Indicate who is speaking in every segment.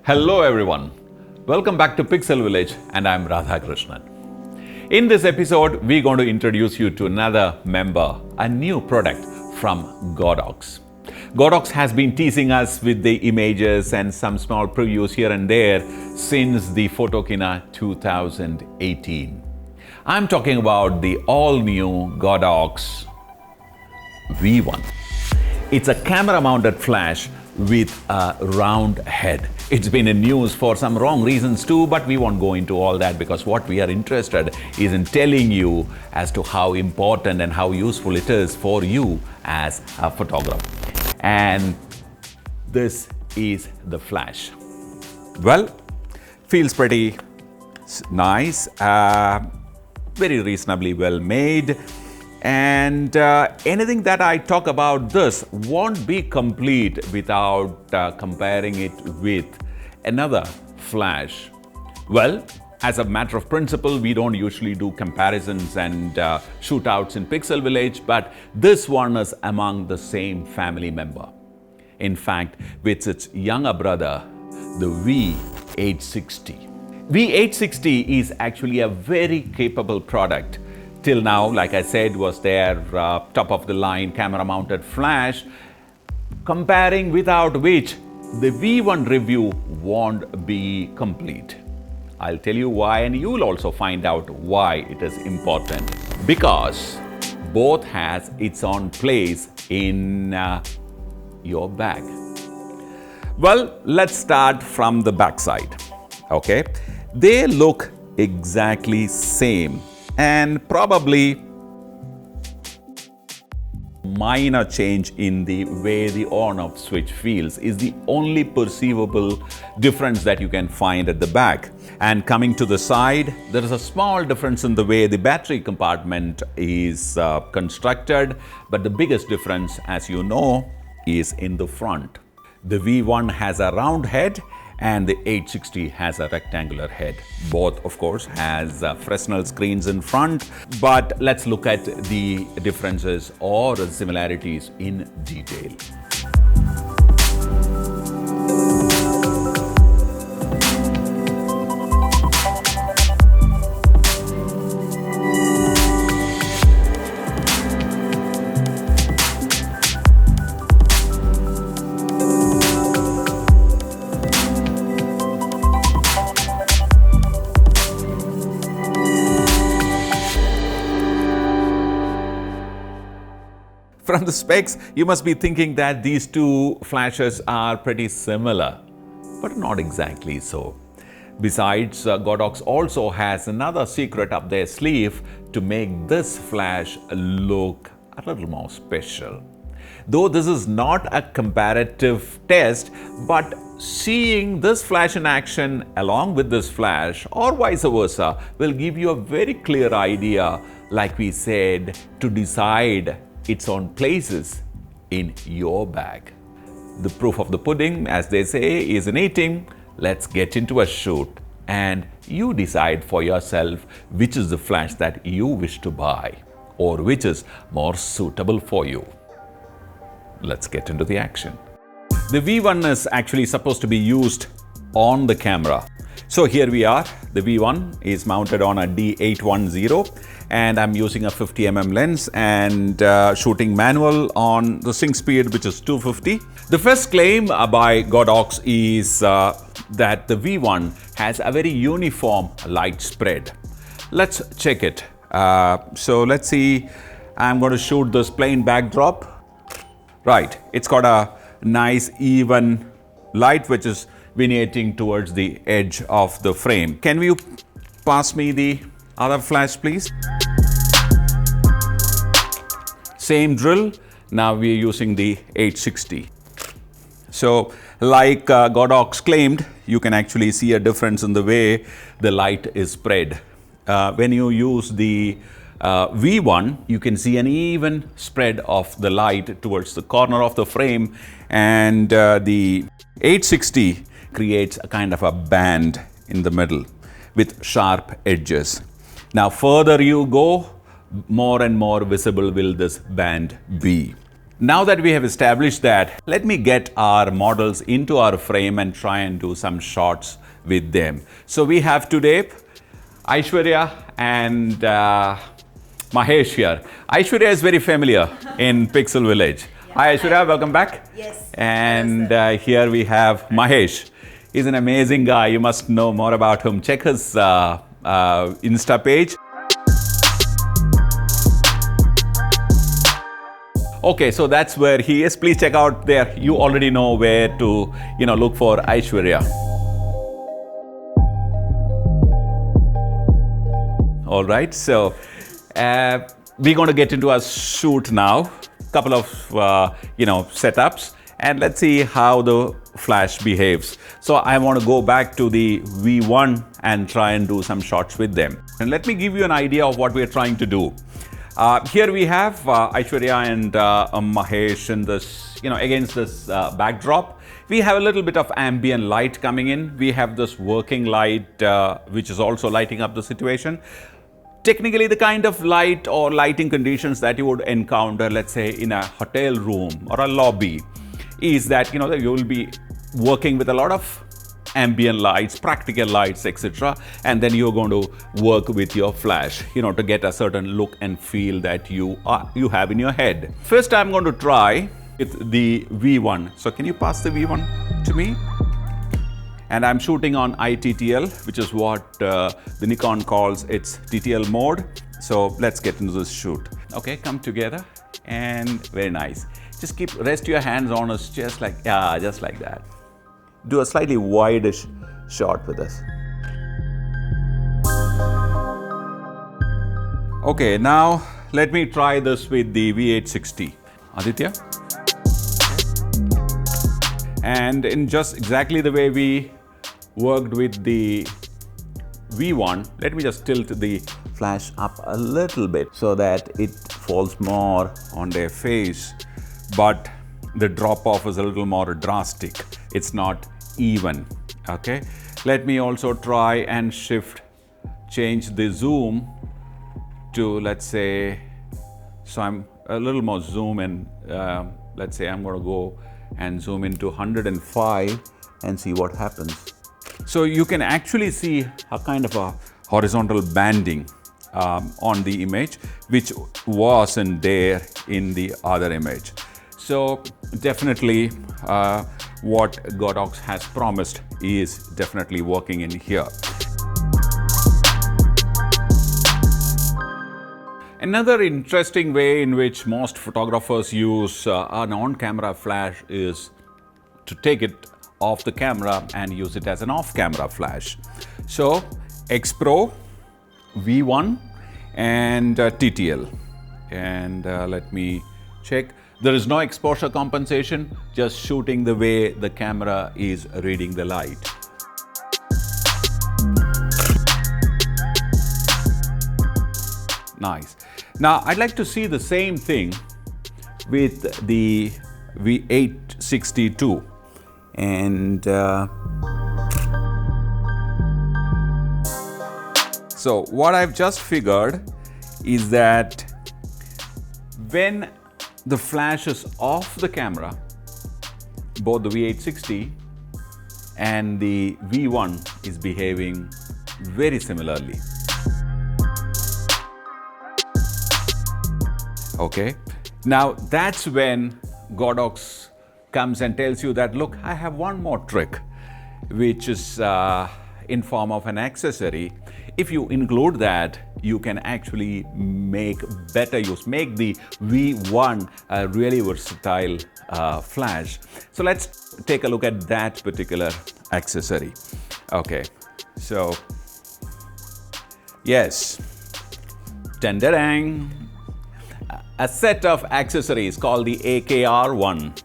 Speaker 1: Hello everyone, welcome back to Pixel Village and I'm Radhakrishnan. In this episode, we're going to introduce you to another member, a new product from Godox. Godox has been teasing us with the images and some small previews here and there since the Photokina 2018. I'm talking about the all-new Godox V1. It's a camera-mounted flash with a round head. It's been in news for some wrong reasons too, but we won't go into all that because what we are interested is in telling you as to how important and how useful it is for you as a photographer. And this is the flash. Well, feels pretty nice, very reasonably well made. And anything that I talk about this won't be complete without comparing it with another flash. Well, as a matter of principle, we don't usually do comparisons and shootouts in Pixel Village, but this one is among the same family member. In fact, with its younger brother, the V860. V860 is actually a very capable product. Till now, like I said, was their top-of-the-line camera-mounted flash, comparing without which the V1 review won't be complete. I'll tell you why, and you'll also find out why it is important. Because both has its own place in your bag. Well, let's start from the back side. Okay, they look exactly same. And probably minor change in the way the on-off switch feels is the only perceivable difference that you can find at the back. And coming to the side, there is a small difference in the way the battery compartment is constructed, but the biggest difference, as you know, is in the front. The V1 has a round head and the 860 has a rectangular head. Both, of course, has Fresnel screens in front, but let's look at the differences or the similarities in detail. From the specs, you must be thinking that these two flashes are pretty similar, but not exactly so. Besides, Godox also has another secret up their sleeve to make this flash look a little more special. Though this is not a comparative test, but seeing this flash in action along with this flash or vice versa will give you a very clear idea, like we said, to decide its own places in your bag. The proof of the pudding, as they say, is in eating. Let's get into a shoot and you decide for yourself which is the flash that you wish to buy or which is more suitable for you. Let's get into the action. The V1 is actually supposed to be used on the camera. So here we are. The V1 is mounted on a D810 and I'm using a 50mm lens and shooting manual on the sync speed, which is 250. The first claim by Godox is that the V1 has a very uniform light spread. Let's check it. So let's see, I'm going to shoot this plain backdrop. Right, it's got a nice even light which is vignetting towards the edge of the frame. Can you pass me the other flash, please? Same drill. Now we are using the 860. So, like Godox claimed, you can actually see a difference in the way the light is spread. When you use the V1, you can see an even spread of the light towards the corner of the frame, and the 860 creates a kind of a band in the middle with sharp edges. Now further you go, more and more visible will this band be. Now that we have established that, let me get our models into our frame and try and do some shots with them. So we have today Aishwarya and Mahesh here. Aishwarya is very familiar in Pixel Village. Yeah. Hi Aishwarya, welcome back.
Speaker 2: Yes.
Speaker 1: And here we have Mahesh. He's an amazing guy. You must know more about him. Check his Insta page. Okay, so that's where he is. Please check out there. You already know where to, look for Aishwarya. All right, so we're going to get into our shoot now. Couple of, setups, and let's see how the flash behaves. So I want to go back to the V1 and try and do some shots with them. And let me give you an idea of what we're trying to do. Here we have Aishwarya and Mahesh in this, against this backdrop. We have a little bit of ambient light coming in. We have this working light, which is also lighting up the situation. Technically, the kind of light or lighting conditions that you would encounter, let's say, in a hotel room or a lobby, is that, you will be working with a lot of ambient lights, practical lights, etc. And then you're going to work with your flash, to get a certain look and feel that you have in your head. First, I'm going to try with the V1. So can you pass the V1 to me? And I'm shooting on iTTL, which is what the Nikon calls its TTL mode. So let's get into this shoot. Okay, come together, and very nice. Just rest your hands on us, just like that. Do a slightly wide-ish shot with us. Okay, now let me try this with the V860. Aditya? And in just exactly the way we worked with the V1, let me just tilt the flash up a little bit so that it falls more on their face, but the drop-off is a little more drastic. It's not even. Okay, let me also try and change the zoom to, let's say, so I'm a little more zoom in. Let's say I'm going to go and zoom into 105 and see what happens. So you can actually see a kind of a horizontal banding on the image, which wasn't there in the other image. So definitely what Godox has promised is definitely working in here. Another interesting way in which most photographers use an on-camera flash is to take it off the camera and use it as an off-camera flash. So X-Pro, V1 and TTL. And let me check. There is no exposure compensation, just shooting the way the camera is reading the light. Nice. Now, I'd like to see the same thing with the V860II. And so what I've just figured is that when the flash is off the camera, both the V860 and the V1 is behaving very similarly. Okay, now that's when Godox comes and tells you that, look, I have one more trick, which is in form of an accessory. If you include that, you can actually make better use, make the V1 a really versatile flash. So let's take a look at that particular accessory. Okay, so yes, dang, a set of accessories called the AKR1,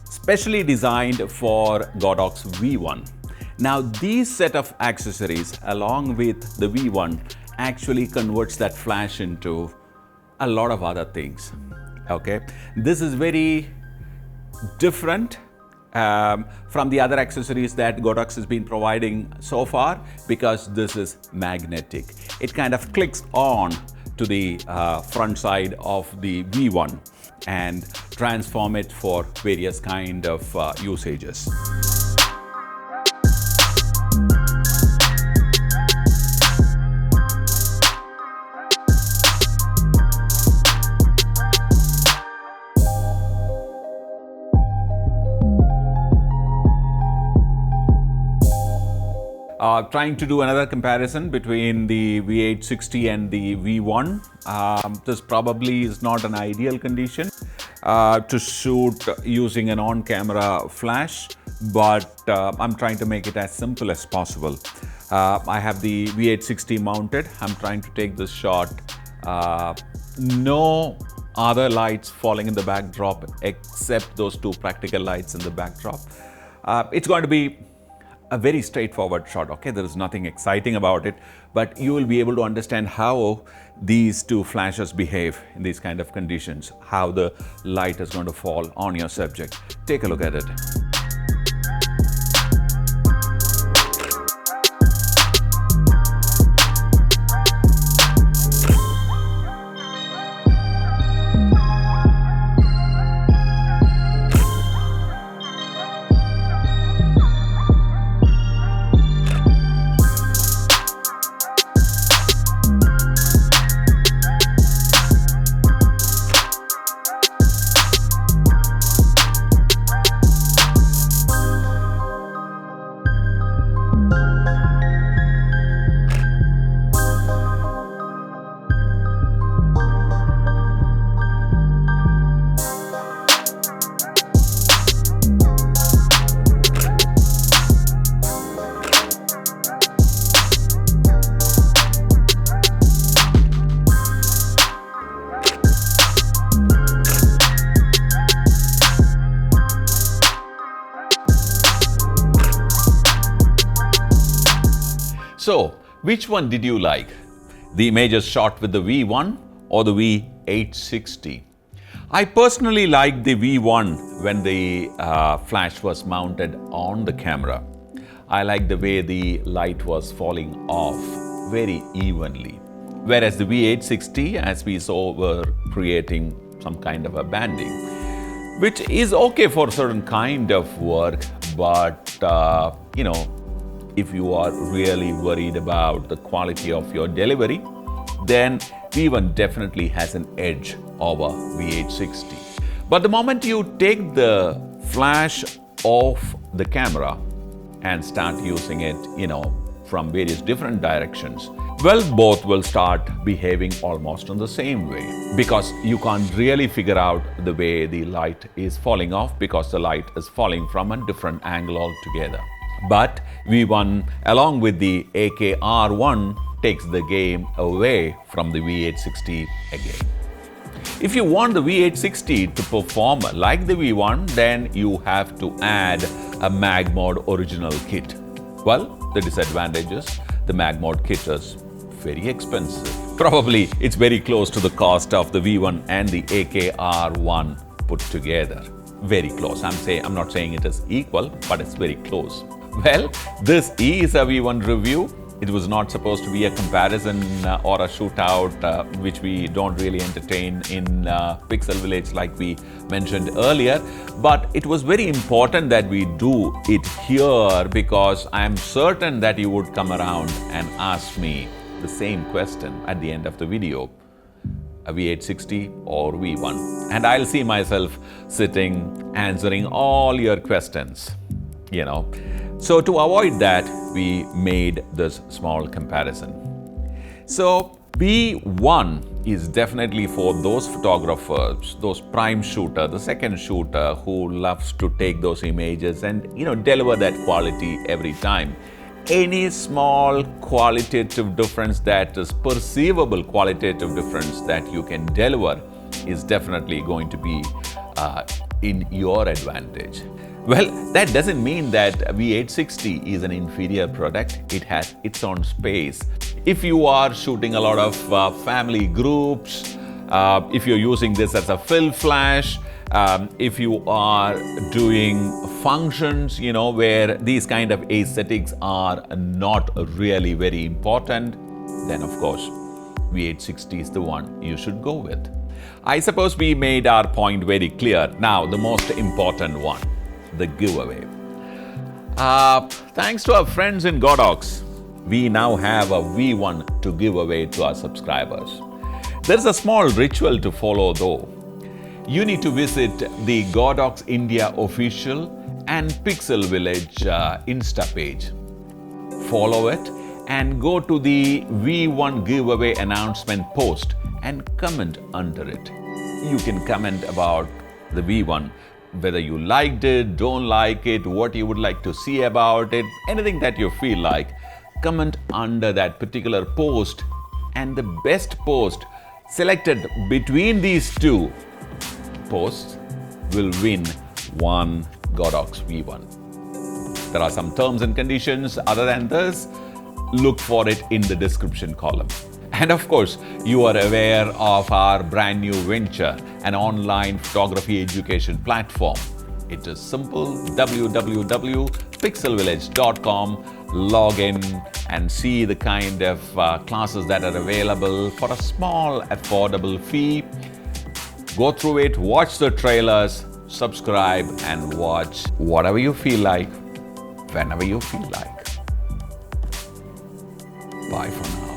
Speaker 1: specially designed for Godox V1. Now, these set of accessories, along with the V1, actually converts that flash into a lot of other things. Okay, this is very different from the other accessories that Godox has been providing so far, because this is magnetic. It kind of clicks on to the front side of the V1 and transform it for various kind of usages. Trying to do another comparison between the V860 and the V1. This probably is not an ideal condition to shoot using an on-camera flash, but I'm trying to make it as simple as possible. I have the V860 mounted. I'm trying to take this shot. No other lights falling in the backdrop except those two practical lights in the backdrop. It's going to be a very straightforward shot, okay? There is nothing exciting about it, but you will be able to understand how these two flashes behave in these kind of conditions, how the light is going to fall on your subject. Take a look at it. So, which one did you like? The images shot with the V1 or the V860? I personally liked the V1 when the flash was mounted on the camera. I liked the way the light was falling off very evenly. Whereas the V860, as we saw, were creating some kind of a banding, which is okay for certain kind of work, but if you are really worried about the quality of your delivery, then V1 definitely has an edge over V860. But the moment you take the flash off the camera and start using it, from various different directions, well, both will start behaving almost in the same way, because you can't really figure out the way the light is falling off, because the light is falling from a different angle altogether. But V1 along with the AKR1 takes the game away from the V860 again. If you want the V860 to perform like the V1, then you have to add a mag mode original kit. Well, the disadvantage is the mag mode kit is very expensive. Probably it's very close to the cost of the V1 and the AKR1 put together. Very close. I'm not saying it is equal, but it's very close. Well, this is a V1 review. It was not supposed to be a comparison or a shootout, which we don't really entertain in Pixel Village like we mentioned earlier. But it was very important that we do it here, because I am certain that you would come around and ask me the same question at the end of the video. A V860 or V1? And I'll see myself sitting answering all your questions, So to avoid that, we made this small comparison. So V1 is definitely for those photographers, those prime shooter, the second shooter who loves to take those images and deliver that quality every time. Any small qualitative difference, that is perceivable qualitative difference that you can deliver, is definitely going to be in your advantage. Well, that doesn't mean that V860 is an inferior product. It has its own space. If you are shooting a lot of family groups, if you're using this as a fill flash, if you are doing functions, where these kind of aesthetics are not really very important, then of course V860 is the one you should go with. I suppose we made our point very clear. Now, the most important one, the giveaway. Thanks to our friends in Godox, we now have a V1 to give away to our subscribers. There's a small ritual to follow though. You need to visit the GodoxIndiaOffical and Pixel Viilage Insta page. Follow it and go to the V1 giveaway announcement post and comment under it. You can comment about the V1, whether you liked it, don't like it, what you would like to see about it, anything that you feel like. Comment under that particular post, and the best post selected between these two posts will win one Godox V1. There are some terms and conditions. Other than this, look for it in the description column. And of course, you are aware of our brand new venture, an online photography education platform. It is simple: www.pixelvillage.com. Log in and see the kind of classes that are available for a small, affordable fee. Go through it, watch the trailers, subscribe, and watch whatever you feel like, whenever you feel like. Bye for now.